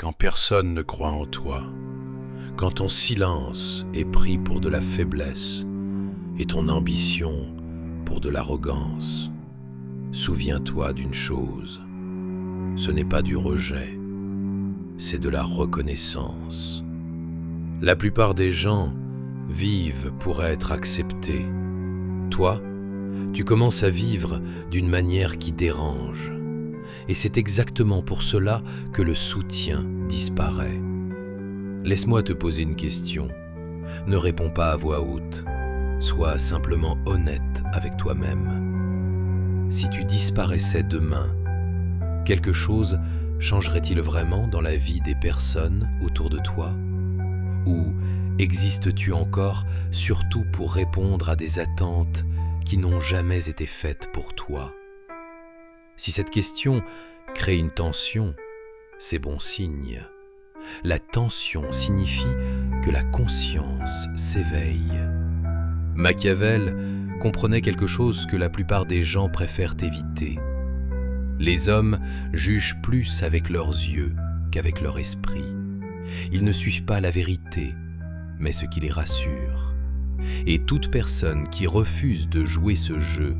quand personne ne croit en toi, quand ton silence est pris pour de la faiblesse et ton ambition pour de l'arrogance, souviens-toi d'une chose, ce n'est pas du rejet, c'est de la reconnaissance. La plupart des gens vivent pour être acceptés. Toi, tu commences à vivre d'une manière qui dérange. Et c'est exactement pour cela que le soutien disparaît. Laisse-moi te poser une question. Ne réponds pas à voix haute. Sois simplement honnête avec toi-même. Si tu disparaissais demain, quelque chose changerait-il vraiment dans la vie des personnes autour de toi? Ou existes-tu encore surtout pour répondre à des attentes qui n'ont jamais été faites pour toi? Si cette question crée une tension, c'est bon signe. La tension signifie que la conscience s'éveille. Machiavel comprenait quelque chose que la plupart des gens préfèrent éviter. Les hommes jugent plus avec leurs yeux qu'avec leur esprit. Ils ne suivent pas la vérité, mais ce qui les rassure. Et toute personne qui refuse de jouer ce jeu,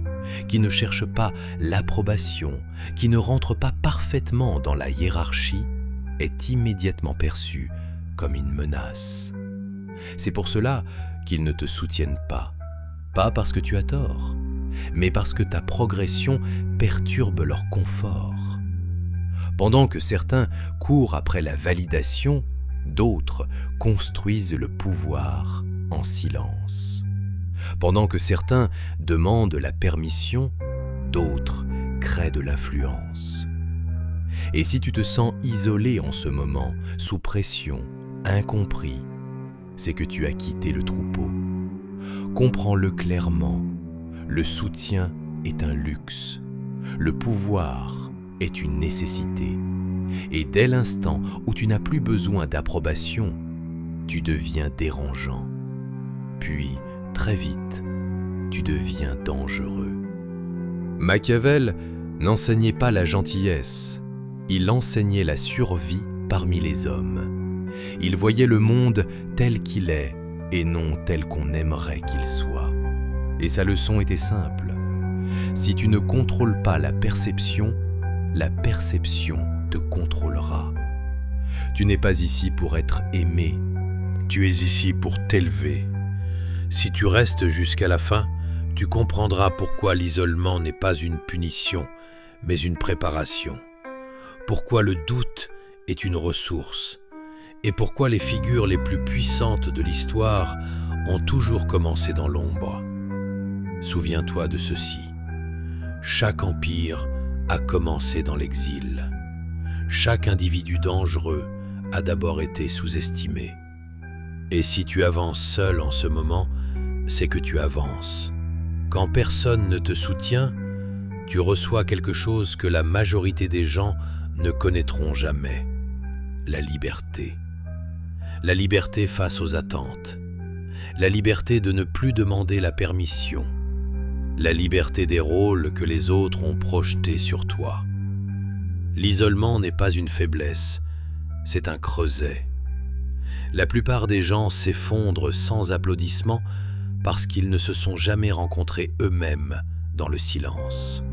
qui ne cherche pas l'approbation, qui ne rentre pas parfaitement dans la hiérarchie, est immédiatement perçue comme une menace. C'est pour cela qu'ils ne te soutiennent pas parce que tu as tort, mais parce que ta progression perturbe leur confort. Pendant que certains courent après la validation, d'autres construisent le pouvoir en silence. Pendant que certains demandent la permission, d'autres créent de l'influence. Et si tu te sens isolé en ce moment, sous pression, incompris, c'est que tu as quitté le troupeau. Comprends-le clairement, le soutien est un luxe, le pouvoir est une nécessité. Et dès l'instant où tu n'as plus besoin d'approbation, tu deviens dérangeant. Puis, très vite, tu deviens dangereux. Machiavel n'enseignait pas la gentillesse, il enseignait la survie parmi les hommes. Il voyait le monde tel qu'il est et non tel qu'on aimerait qu'il soit. Et sa leçon était simple. Si tu ne contrôles pas la perception te contrôlera. Tu n'es pas ici pour être aimé, tu es ici pour t'élever. Si tu restes jusqu'à la fin, tu comprendras pourquoi l'isolement n'est pas une punition, mais une préparation. Pourquoi le doute est une ressource, et pourquoi les figures les plus puissantes de l'histoire ont toujours commencé dans l'ombre. Souviens-toi de ceci. Chaque empire a commencé dans l'exil. Chaque individu dangereux a d'abord été sous-estimé. Et si tu avances seul en ce moment, c'est que tu avances. Quand personne ne te soutient, tu reçois quelque chose que la majorité des gens ne connaîtront jamais. La liberté. La liberté face aux attentes. La liberté de ne plus demander la permission. La liberté des rôles que les autres ont projetés sur toi. L'isolement n'est pas une faiblesse, c'est un creuset. La plupart des gens s'effondrent sans applaudissements parce qu'ils ne se sont jamais rencontrés eux-mêmes dans le silence.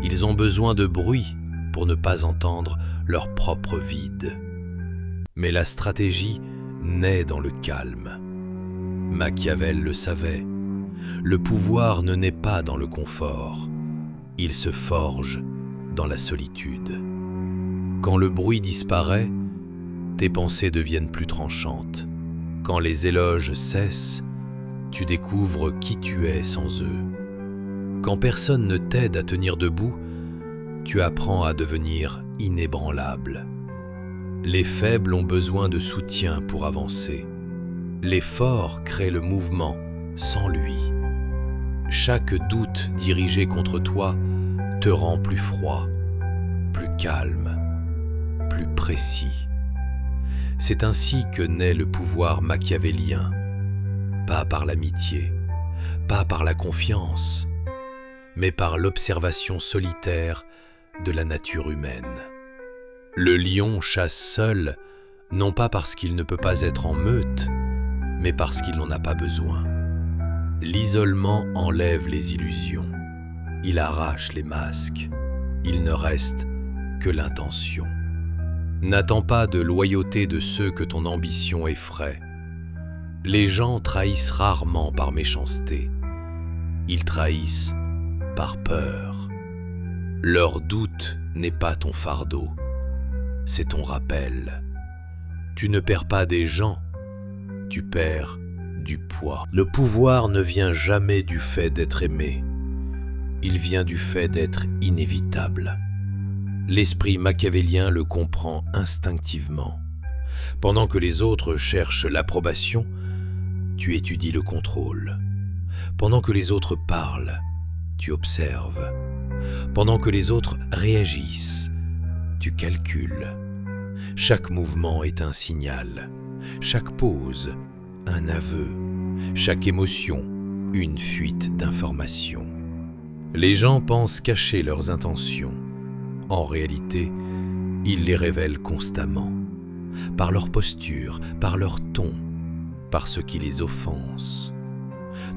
Ils ont besoin de bruit pour ne pas entendre leur propre vide. Mais la stratégie naît dans le calme. Machiavel le savait. Le pouvoir ne naît pas dans le confort. Il se forge dans la solitude. Quand le bruit disparaît, tes pensées deviennent plus tranchantes. Quand les éloges cessent, tu découvres qui tu es sans eux. Quand personne ne t'aide à tenir debout, tu apprends à devenir inébranlable. Les faibles ont besoin de soutien pour avancer. Les forts créent le mouvement sans lui. Chaque doute dirigé contre toi te rend plus froid, plus calme, plus précis. C'est ainsi que naît le pouvoir machiavélien, pas par l'amitié, pas par la confiance, mais par l'observation solitaire de la nature humaine. Le lion chasse seul, non pas parce qu'il ne peut pas être en meute, mais parce qu'il n'en a pas besoin. L'isolement enlève les illusions, il arrache les masques, il ne reste que l'intention. N'attends pas de loyauté de ceux que ton ambition effraie. Les gens trahissent rarement par méchanceté, ils trahissent par peur. Leur doute n'est pas ton fardeau, c'est ton rappel. Tu ne perds pas des gens, tu perds du poids. Le pouvoir ne vient jamais du fait d'être aimé, il vient du fait d'être inévitable. L'esprit machiavélien le comprend instinctivement. Pendant que les autres cherchent l'approbation, tu étudies le contrôle. Pendant que les autres parlent, tu observes. Pendant que les autres réagissent, tu calcules. Chaque mouvement est un signal, chaque pause, un aveu, chaque émotion, une fuite d'informations. Les gens pensent cacher leurs intentions. En réalité, ils les révèlent constamment, par leur posture, par leur ton, par ce qui les offense.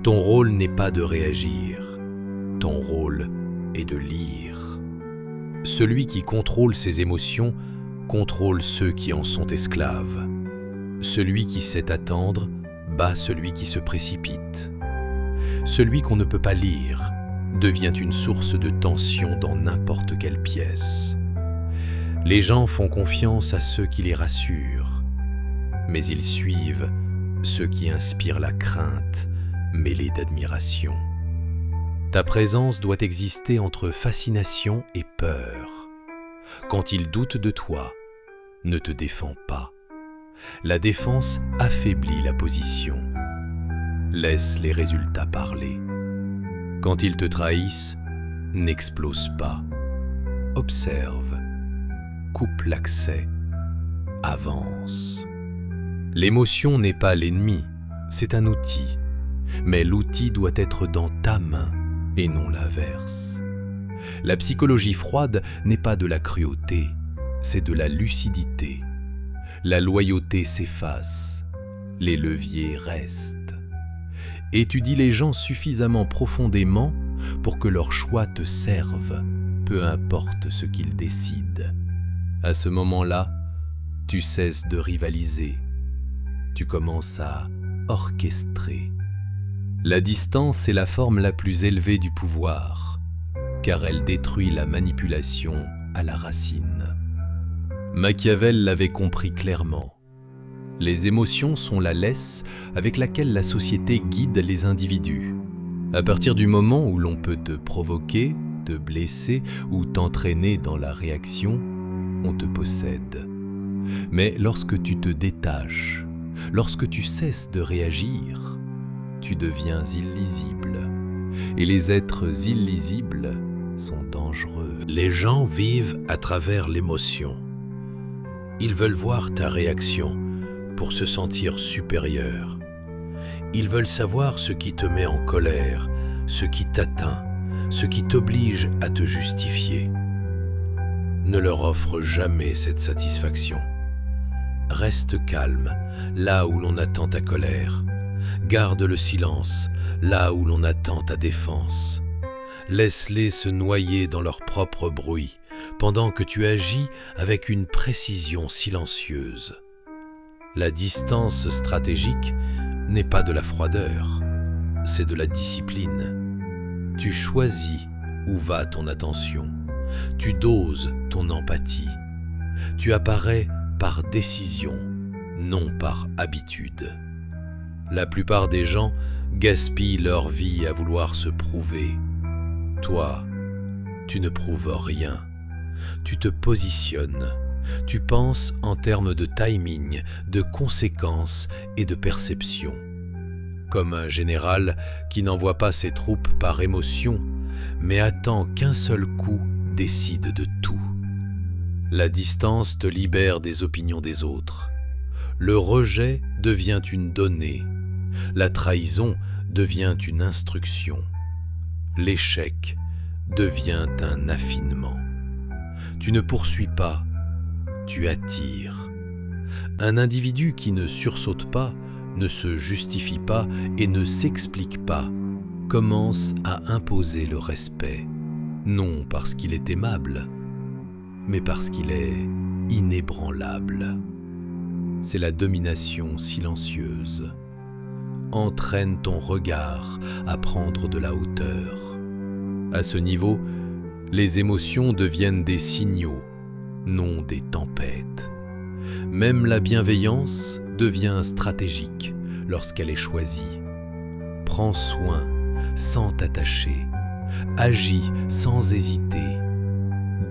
Ton rôle n'est pas de réagir, ton rôle est de lire. Celui qui contrôle ses émotions contrôle ceux qui en sont esclaves. Celui qui sait attendre bat celui qui se précipite. Celui qu'on ne peut pas lire devient une source de tension dans n'importe quelle pièce. Les gens font confiance à ceux qui les rassurent, mais ils suivent ceux qui inspirent la crainte mêlée d'admiration. Ta présence doit exister entre fascination et peur. Quand ils doutent de toi, ne te défends pas. La défense affaiblit la position. Laisse les résultats parler. Quand ils te trahissent, n'explose pas. Observe, coupe l'accès, avance. L'émotion n'est pas l'ennemi, c'est un outil. Mais l'outil doit être dans ta main et non l'inverse. La psychologie froide n'est pas de la cruauté, c'est de la lucidité. La loyauté s'efface, les leviers restent. Étudie les gens suffisamment profondément pour que leurs choix te servent, peu importe ce qu'ils décident. À ce moment-là, tu cesses de rivaliser, tu commences à orchestrer. La distance est la forme la plus élevée du pouvoir, car elle détruit la manipulation à la racine. Machiavel l'avait compris clairement. Les émotions sont la laisse avec laquelle la société guide les individus. À partir du moment où l'on peut te provoquer, te blesser ou t'entraîner dans la réaction, on te possède. Mais lorsque tu te détaches, lorsque tu cesses de réagir, tu deviens illisible. Et les êtres illisibles sont dangereux. Les gens vivent à travers l'émotion. Ils veulent voir ta réaction pour se sentir supérieur. Ils veulent savoir ce qui te met en colère, ce qui t'atteint, ce qui t'oblige à te justifier. Ne leur offre jamais cette satisfaction. Reste calme, là où l'on attend ta colère. Garde le silence, là où l'on attend ta défense. Laisse-les se noyer dans leur propre bruit, pendant que tu agis avec une précision silencieuse. La distance stratégique n'est pas de la froideur, c'est de la discipline. Tu choisis où va ton attention, tu doses ton empathie, tu apparais par décision, non par habitude. La plupart des gens gaspillent leur vie à vouloir se prouver. Toi, tu ne prouves rien, tu te positionnes. Tu penses en termes de timing, de conséquences et de perception. Comme un général qui n'envoie pas ses troupes par émotion, mais attend qu'un seul coup décide de tout. La distance te libère des opinions des autres. Le rejet devient une donnée. La trahison devient une instruction. L'échec devient un affinement. Tu ne poursuis pas, tu attires. Un individu qui ne sursaute pas, ne se justifie pas et ne s'explique pas, commence à imposer le respect, non parce qu'il est aimable, mais parce qu'il est inébranlable. C'est la domination silencieuse. Entraîne ton regard à prendre de la hauteur. À ce niveau, les émotions deviennent des signaux, non des tempêtes. Même la bienveillance devient stratégique lorsqu'elle est choisie. Prends soin sans t'attacher, agis sans hésiter,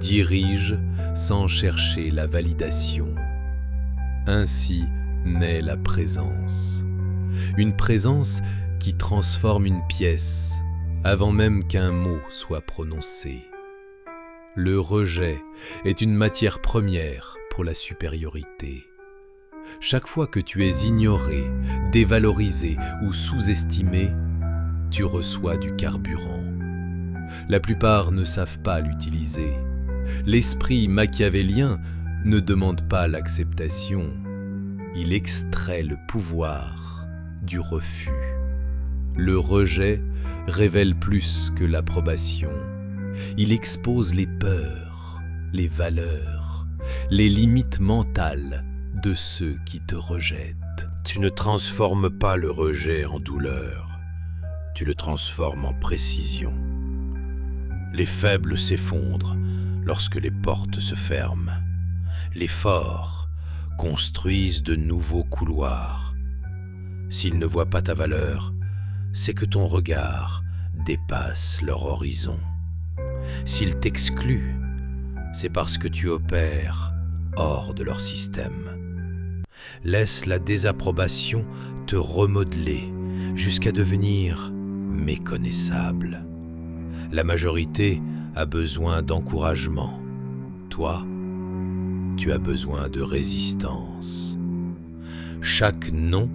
dirige sans chercher la validation. Ainsi naît la présence. Une présence qui transforme une pièce avant même qu'un mot soit prononcé. Le rejet est une matière première pour la supériorité. Chaque fois que tu es ignoré, dévalorisé ou sous-estimé, tu reçois du carburant. La plupart ne savent pas l'utiliser. L'esprit machiavélien ne demande pas l'acceptation. Il extrait le pouvoir du refus. Le rejet révèle plus que l'approbation. Il expose les peurs, les valeurs, les limites mentales de ceux qui te rejettent. Tu ne transformes pas le rejet en douleur, tu le transformes en précision. Les faibles s'effondrent lorsque les portes se ferment. Les forts construisent de nouveaux couloirs. S'ils ne voient pas ta valeur, c'est que ton regard dépasse leur horizon. S'ils t'excluent, c'est parce que tu opères hors de leur système. Laisse la désapprobation te remodeler jusqu'à devenir méconnaissable. La majorité a besoin d'encouragement. Toi, tu as besoin de résistance. Chaque non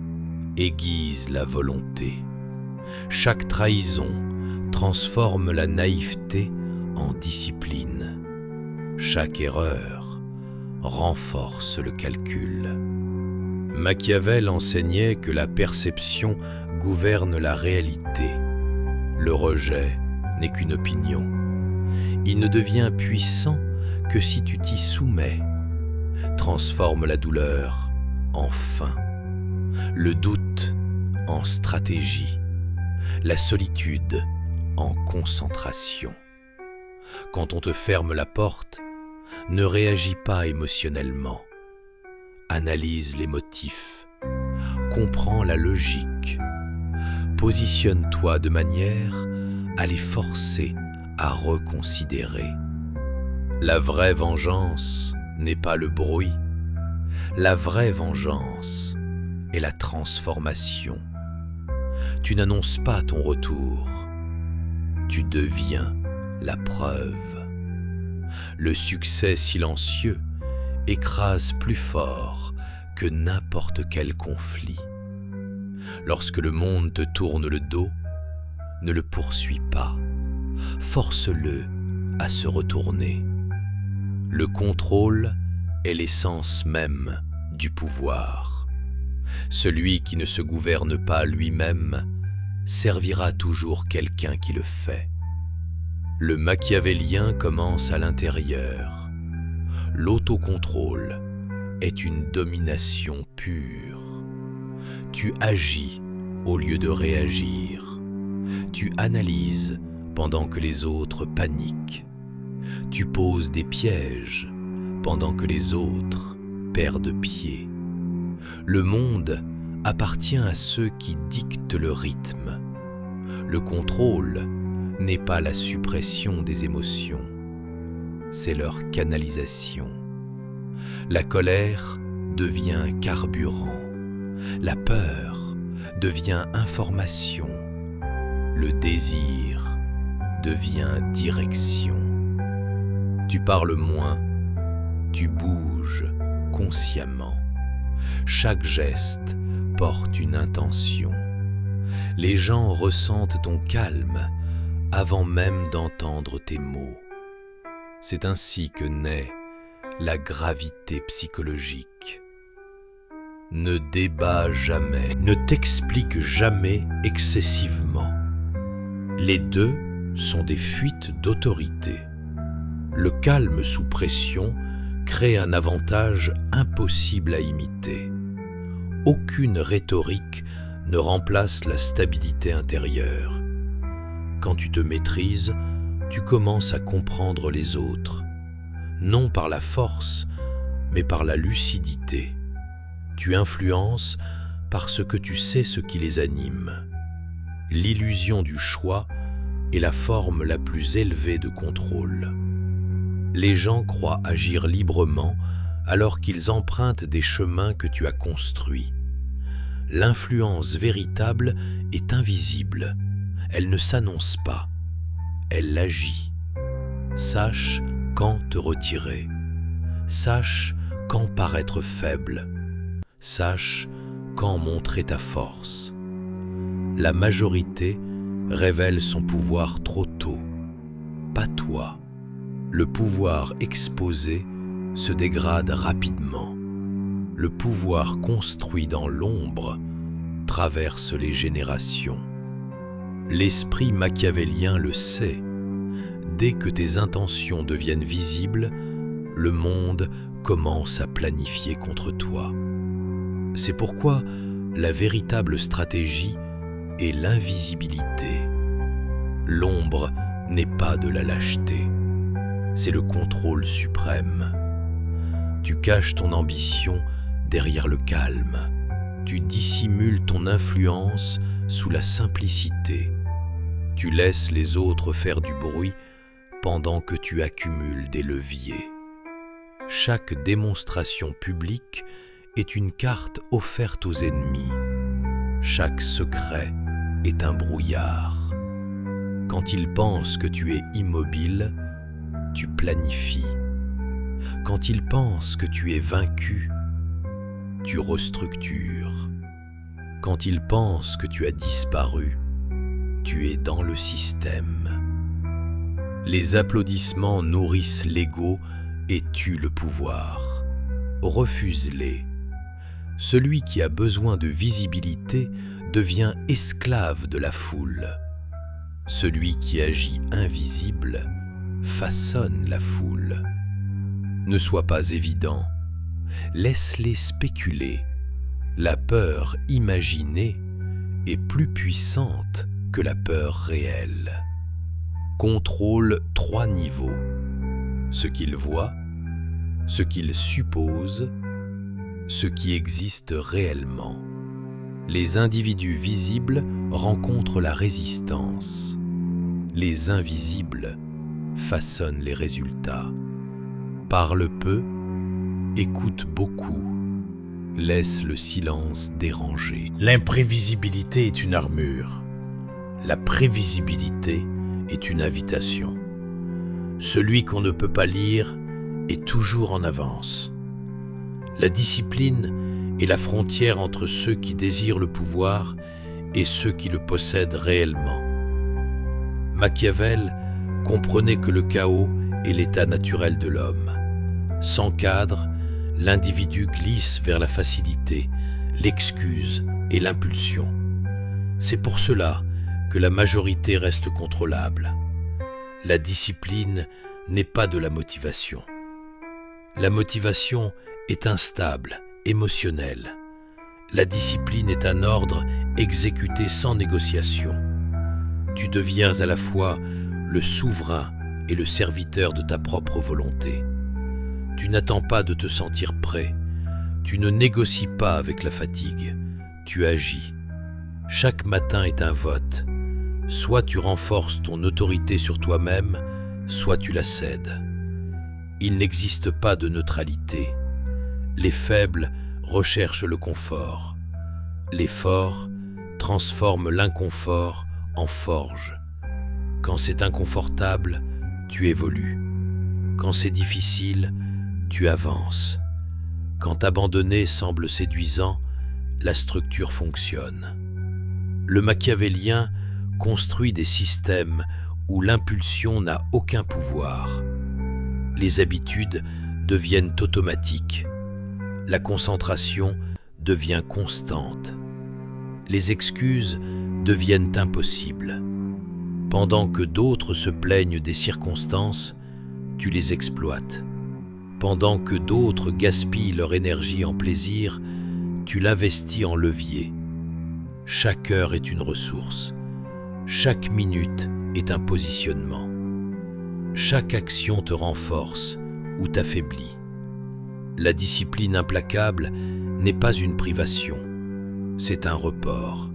aiguise la volonté. Chaque trahison transforme la naïveté en discipline. Chaque erreur renforce le calcul. Machiavel enseignait que la perception gouverne la réalité. Le rejet n'est qu'une opinion. Il ne devient puissant que si tu t'y soumets. Transforme la douleur en faim, le doute en stratégie, la solitude en concentration. Quand on te ferme la porte, ne réagis pas émotionnellement. Analyse les motifs, comprends la logique. Positionne-toi de manière à les forcer à reconsidérer. La vraie vengeance n'est pas le bruit. La vraie vengeance est la transformation. Tu n'annonces pas ton retour. Tu deviens la preuve. Le succès silencieux écrase plus fort que n'importe quel conflit. Lorsque le monde te tourne le dos, ne le poursuis pas. Force-le à se retourner. Le contrôle est l'essence même du pouvoir. Celui qui ne se gouverne pas lui-même servira toujours quelqu'un qui le fait. Le machiavélien commence à l'intérieur. L'autocontrôle est une domination pure. Tu agis au lieu de réagir. Tu analyses pendant que les autres paniquent. Tu poses des pièges pendant que les autres perdent pied. Le monde appartient à ceux qui dictent le rythme. Le contrôle n'est pas la suppression des émotions, c'est leur canalisation. La colère devient carburant, la peur devient information, le désir devient direction. Tu parles moins, tu bouges consciemment. Chaque geste porte une intention. Les gens ressentent ton calme avant même d'entendre tes mots. C'est ainsi que naît la gravité psychologique. Ne débat jamais, ne t'explique jamais excessivement. Les deux sont des fuites d'autorité. Le calme sous pression crée un avantage impossible à imiter. Aucune rhétorique ne remplace la stabilité intérieure. Quand tu te maîtrises, tu commences à comprendre les autres, non par la force, mais par la lucidité. Tu influences parce que tu sais ce qui les anime. L'illusion du choix est la forme la plus élevée de contrôle. Les gens croient agir librement alors qu'ils empruntent des chemins que tu as construits. L'influence véritable est invisible. Elle ne s'annonce pas. Elle agit. Sache quand te retirer. Sache quand paraître faible. Sache quand montrer ta force. La majorité révèle son pouvoir trop tôt. Pas toi. Le pouvoir exposé se dégrade rapidement. Le pouvoir construit dans l'ombre traverse les générations. L'esprit machiavélien le sait. Dès que tes intentions deviennent visibles, le monde commence à planifier contre toi. C'est pourquoi la véritable stratégie est l'invisibilité. L'ombre n'est pas de la lâcheté, c'est le contrôle suprême. Tu caches ton ambition derrière le calme. Tu dissimules ton influence sous la simplicité. Tu laisses les autres faire du bruit pendant que tu accumules des leviers. Chaque démonstration publique est une carte offerte aux ennemis. Chaque secret est un brouillard. Quand ils pensent que tu es immobile, tu planifies. Quand ils pensent que tu es vaincu, tu restructures. Quand ils pensent que tu as disparu, tu es dans le système. Les applaudissements nourrissent l'ego et tuent le pouvoir. Refuse-les. Celui qui a besoin de visibilité devient esclave de la foule. Celui qui agit invisible façonne la foule. Ne sois pas évident. Laisse-les spéculer. La peur imaginée est plus puissante que la peur réelle. Contrôle 3 niveaux. Ce qu'ils voient, ce qu'ils supposent, ce qui existe réellement. Les individus visibles rencontrent la résistance. Les invisibles façonnent les résultats. Parle peu, écoute beaucoup. Laisse le silence déranger. L'imprévisibilité est une armure. La prévisibilité est une invitation. Celui qu'on ne peut pas lire est toujours en avance. La discipline est la frontière entre ceux qui désirent le pouvoir et ceux qui le possèdent réellement. Machiavel comprenait que le chaos est l'état naturel de l'homme. Sans cadre, l'individu glisse vers la facilité, l'excuse et l'impulsion. C'est pour cela que la majorité reste contrôlable. La discipline n'est pas de la motivation. La motivation est instable, émotionnelle. La discipline est un ordre exécuté sans négociation. Tu deviens à la fois le souverain et le serviteur de ta propre volonté. Tu n'attends pas de te sentir prêt. Tu ne négocies pas avec la fatigue. Tu agis. Chaque matin est un vote. Soit tu renforces ton autorité sur toi-même, soit tu la cèdes. Il n'existe pas de neutralité. Les faibles recherchent le confort. Les forts transforment l'inconfort en forge. Quand c'est inconfortable, tu évolues. Quand c'est difficile, tu avances. Quand abandonner semble séduisant, la structure fonctionne. Le machiavélien construit des systèmes où l'impulsion n'a aucun pouvoir. Les habitudes deviennent automatiques. La concentration devient constante. Les excuses deviennent impossibles. Pendant que d'autres se plaignent des circonstances, tu les exploites. Pendant que d'autres gaspillent leur énergie en plaisir, tu l'investis en levier. Chaque heure est une ressource. Chaque minute est un positionnement. Chaque action te renforce ou t'affaiblit. La discipline implacable n'est pas une privation, c'est un report.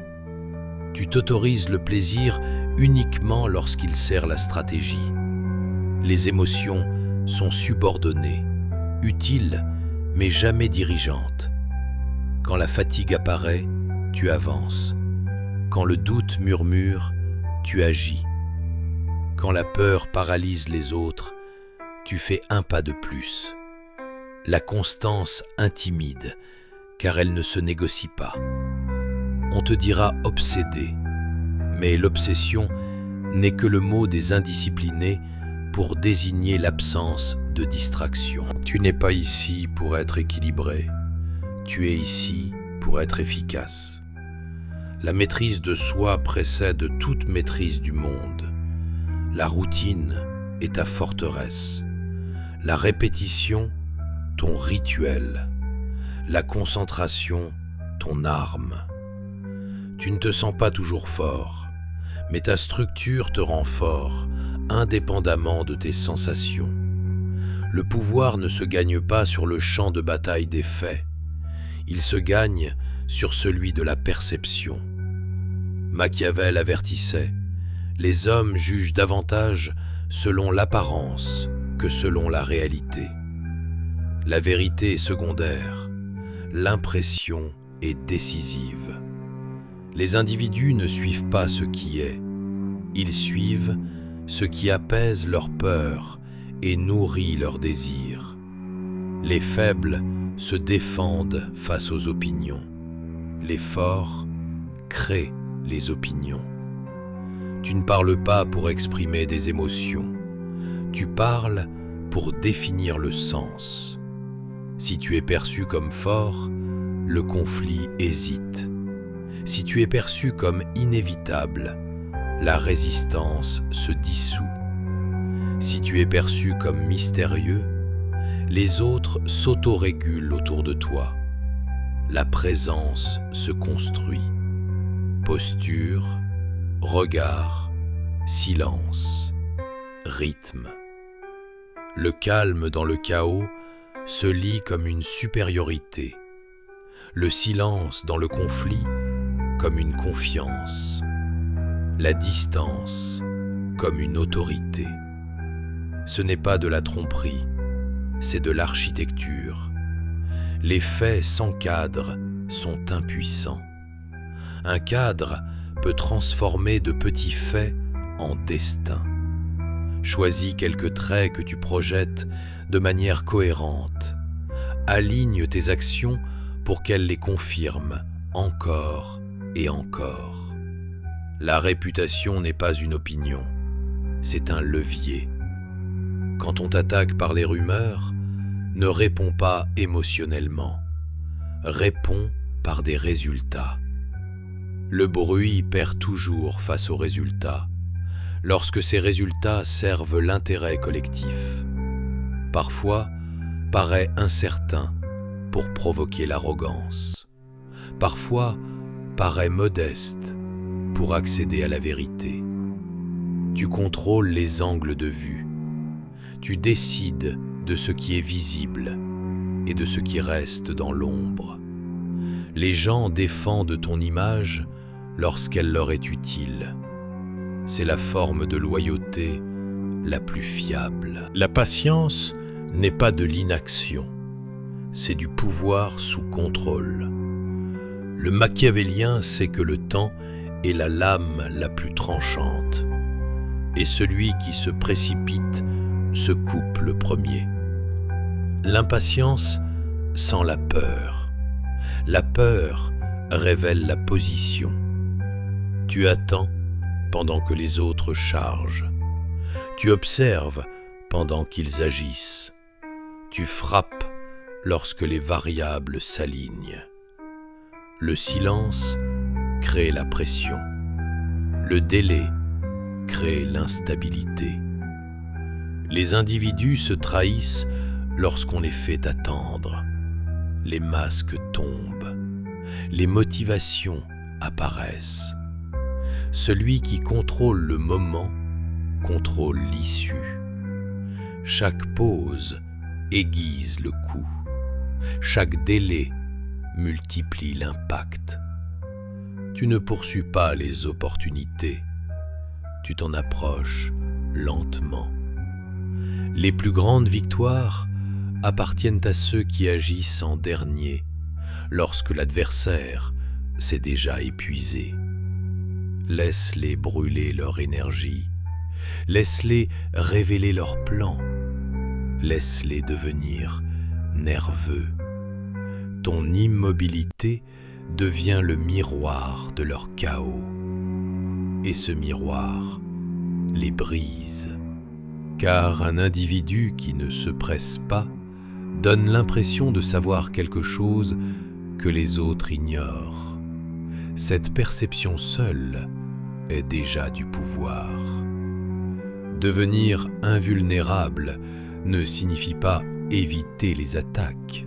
Tu t'autorises le plaisir uniquement lorsqu'il sert la stratégie. Les émotions sont subordonnées, utiles, mais jamais dirigeantes. Quand la fatigue apparaît, tu avances. Quand le doute murmure, tu agis. Quand la peur paralyse les autres, tu fais un pas de plus. La constance intimide, car elle ne se négocie pas. On te dira obsédé, mais l'obsession n'est que le mot des indisciplinés pour désigner l'absence de distraction. Tu n'es pas ici pour être équilibré, tu es ici pour être efficace. La maîtrise de soi précède toute maîtrise du monde. La routine est ta forteresse. La répétition, ton rituel. La concentration, ton arme. Tu ne te sens pas toujours fort, mais ta structure te rend fort, indépendamment de tes sensations. Le pouvoir ne se gagne pas sur le champ de bataille des faits. Il se gagne sur celui de la perception. Machiavel avertissait, les hommes jugent davantage selon l'apparence que selon la réalité. La vérité est secondaire, l'impression est décisive. Les individus ne suivent pas ce qui est, ils suivent ce qui apaise leur peur et nourrit leurs désirs. Les faibles se défendent face aux opinions. Les forts créent les opinions. Tu ne parles pas pour exprimer des émotions. Tu parles pour définir le sens. Si tu es perçu comme fort, le conflit hésite. Si tu es perçu comme inévitable, la résistance se dissout. Si tu es perçu comme mystérieux, les autres s'autorégulent autour de toi. La présence se construit. Posture, regard, silence, rythme. Le calme dans le chaos se lit comme une supériorité. Le silence dans le conflit comme une confiance. La distance comme une autorité. Ce n'est pas de la tromperie, c'est de l'architecture. Les faits sans cadre sont impuissants. Un cadre peut transformer de petits faits en destin. Choisis quelques traits que tu projettes de manière cohérente. Aligne tes actions pour qu'elles les confirment encore et encore. La réputation n'est pas une opinion, c'est un levier. Quand on t'attaque par les rumeurs, ne réponds pas émotionnellement. Réponds par des résultats. Le bruit perd toujours face aux résultats, lorsque ces résultats servent l'intérêt collectif. Parfois, paraît incertain pour provoquer l'arrogance. Parfois, paraît modeste pour accéder à la vérité. Tu contrôles les angles de vue. Tu décides de ce qui est visible et de ce qui reste dans l'ombre. Les gens défendent ton image lorsqu'elle leur est utile. C'est la forme de loyauté la plus fiable. La patience n'est pas de l'inaction, c'est du pouvoir sous contrôle. Le machiavélien sait que le temps est la lame la plus tranchante, et celui qui se précipite se coupe le premier. L'impatience sent la peur. La peur révèle la position. Tu attends pendant que les autres chargent. Tu observes pendant qu'ils agissent. Tu frappes lorsque les variables s'alignent. Le silence crée la pression. Le délai crée l'instabilité. Les individus se trahissent lorsqu'on les fait attendre. Les masques tombent. Les motivations apparaissent. Celui qui contrôle le moment contrôle l'issue. Chaque pause aiguise le coup. Chaque délai multiplie l'impact. Tu ne poursuis pas les opportunités. Tu t'en approches lentement. Les plus grandes victoires appartiennent à ceux qui agissent en dernier, lorsque l'adversaire s'est déjà épuisé. Laisse-les brûler leur énergie. Laisse-les révéler leurs plans. Laisse-les devenir nerveux. Ton immobilité devient le miroir de leur chaos. Et ce miroir les brise. Car un individu qui ne se presse pas donne l'impression de savoir quelque chose que les autres ignorent. Cette perception seule est déjà du pouvoir. Devenir invulnérable ne signifie pas éviter les attaques.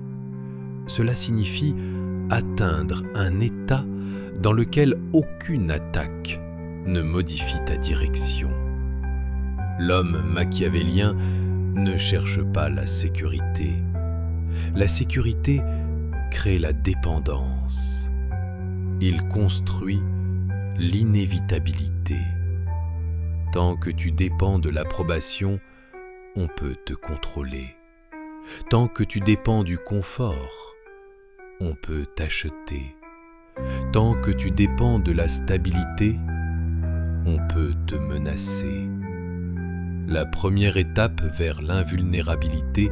Cela signifie atteindre un état dans lequel aucune attaque ne modifie ta direction. L'homme machiavélien ne cherche pas la sécurité. La sécurité crée la dépendance. Il construit l'inévitabilité. Tant que tu dépends de l'approbation, on peut te contrôler. Tant que tu dépends du confort, on peut t'acheter. Tant que tu dépends de la stabilité, on peut te menacer. La première étape vers l'invulnérabilité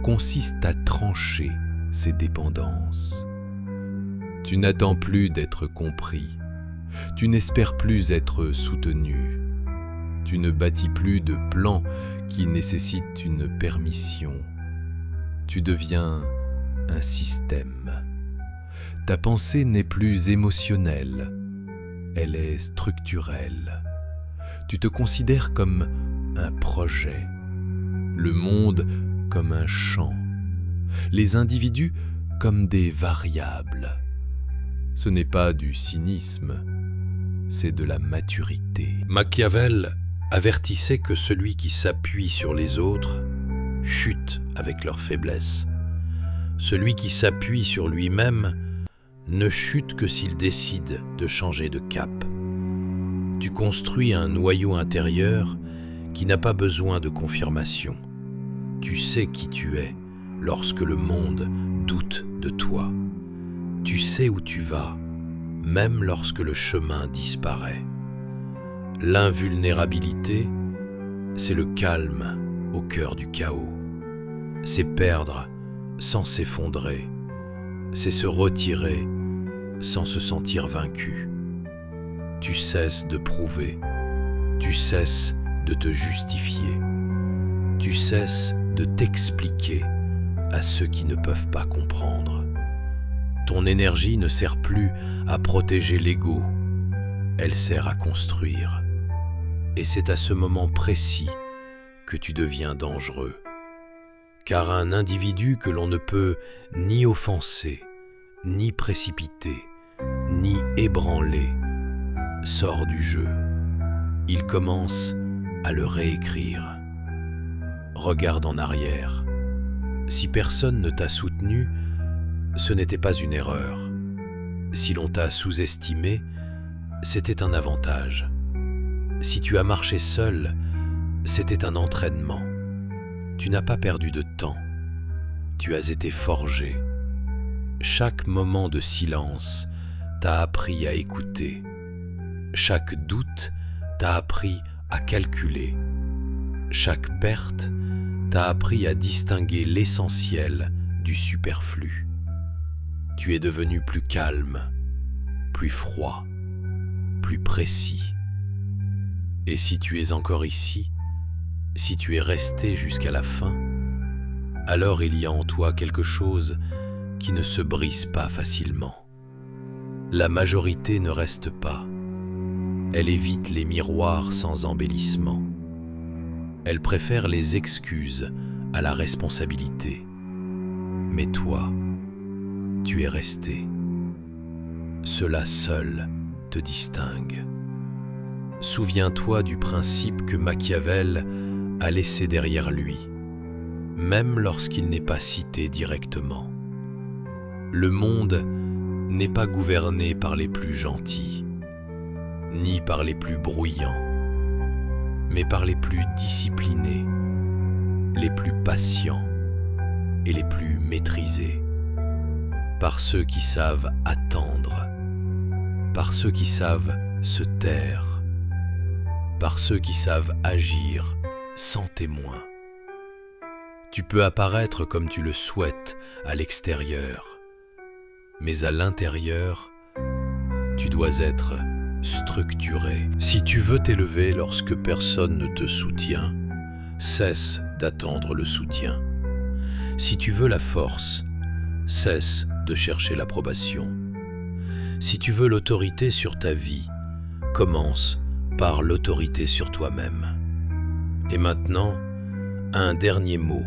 consiste à trancher ces dépendances. Tu n'attends plus d'être compris. Tu n'espères plus être soutenu. Tu ne bâtis plus de plans qui nécessitent une permission. Tu deviens un système. Ta pensée n'est plus émotionnelle, elle est structurelle. Tu te considères comme un projet, le monde comme un champ, les individus comme des variables. Ce n'est pas du cynisme, c'est de la maturité. Machiavel avertissait que celui qui s'appuie sur les autres chute avec leurs faiblesses. Celui qui s'appuie sur lui-même ne chute que s'il décide de changer de cap. Tu construis un noyau intérieur qui n'a pas besoin de confirmation. Tu sais qui tu es lorsque le monde doute de toi. Tu sais où tu vas, même lorsque le chemin disparaît. L'invulnérabilité, c'est le calme au cœur du chaos. C'est perdre sans s'effondrer. C'est se retirer sans se sentir vaincu. Tu cesses de prouver. Tu cesses de te justifier. Tu cesses de t'expliquer à ceux qui ne peuvent pas comprendre. Ton énergie ne sert plus à protéger l'ego, elle sert à construire. Et c'est à ce moment précis que tu deviens dangereux. Car un individu que l'on ne peut ni offenser, ni précipiter, ni ébranler, sort du jeu. Il commence à le réécrire. Regarde en arrière. Si personne ne t'a soutenu, ce n'était pas une erreur. Si l'on t'a sous-estimé, c'était un avantage. Si tu as marché seul, c'était un entraînement. Tu n'as pas perdu de temps. Tu as été forgé. Chaque moment de silence t'a appris à écouter. Chaque doute t'a appris à calculer. Chaque perte t'a appris à distinguer l'essentiel du superflu. Tu es devenu plus calme, plus froid, plus précis. Et si tu es encore ici, si tu es resté jusqu'à la fin, alors il y a en toi quelque chose qui ne se brise pas facilement. La majorité ne reste pas. Elle évite les miroirs sans embellissement. Elle préfère les excuses à la responsabilité. Mais toi, tu es resté. Cela seul te distingue. Souviens-toi du principe que Machiavel a laissé derrière lui, même lorsqu'il n'est pas cité directement. Le monde n'est pas gouverné par les plus gentils, ni par les plus bruyants, mais par les plus disciplinés, les plus patients et les plus maîtrisés, par ceux qui savent attendre, par ceux qui savent se taire, par ceux qui savent agir sans témoin. Tu peux apparaître comme tu le souhaites à l'extérieur, mais à l'intérieur, tu dois être structuré. Si tu veux t'élever lorsque personne ne te soutient, cesse d'attendre le soutien. Si tu veux la force, cesse de chercher l'approbation. Si tu veux l'autorité sur ta vie, commence par l'autorité sur toi-même. Et maintenant, un dernier mot,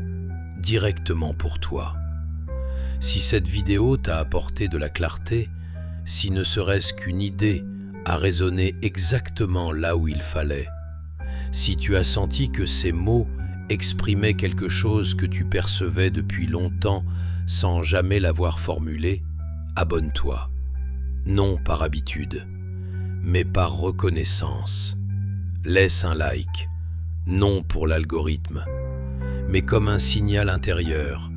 directement pour toi. Si cette vidéo t'a apporté de la clarté, si ne serait-ce qu'une idée a résonné exactement là où il fallait, si tu as senti que ces mots exprimaient quelque chose que tu percevais depuis longtemps sans jamais l'avoir formulé, abonne-toi. Non par habitude, mais par reconnaissance. Laisse un like, non pour l'algorithme, mais comme un signal intérieur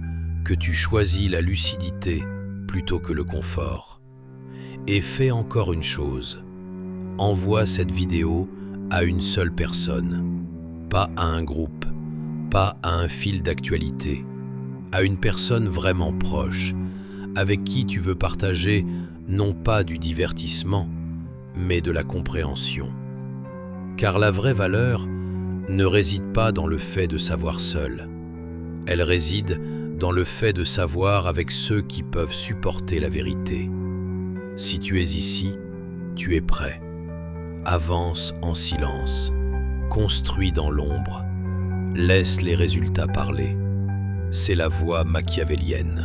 que tu choisis la lucidité plutôt que le confort. Et fais encore une chose, envoie cette vidéo à une seule personne, pas à un groupe, pas à un fil d'actualité, à une personne vraiment proche, avec qui tu veux partager non pas du divertissement, mais de la compréhension. Car la vraie valeur ne réside pas dans le fait de savoir seul, elle réside dans le fait de savoir avec ceux qui peuvent supporter la vérité. Si tu es ici, tu es prêt. Avance en silence, construis dans l'ombre, laisse les résultats parler. C'est la voie machiavélienne.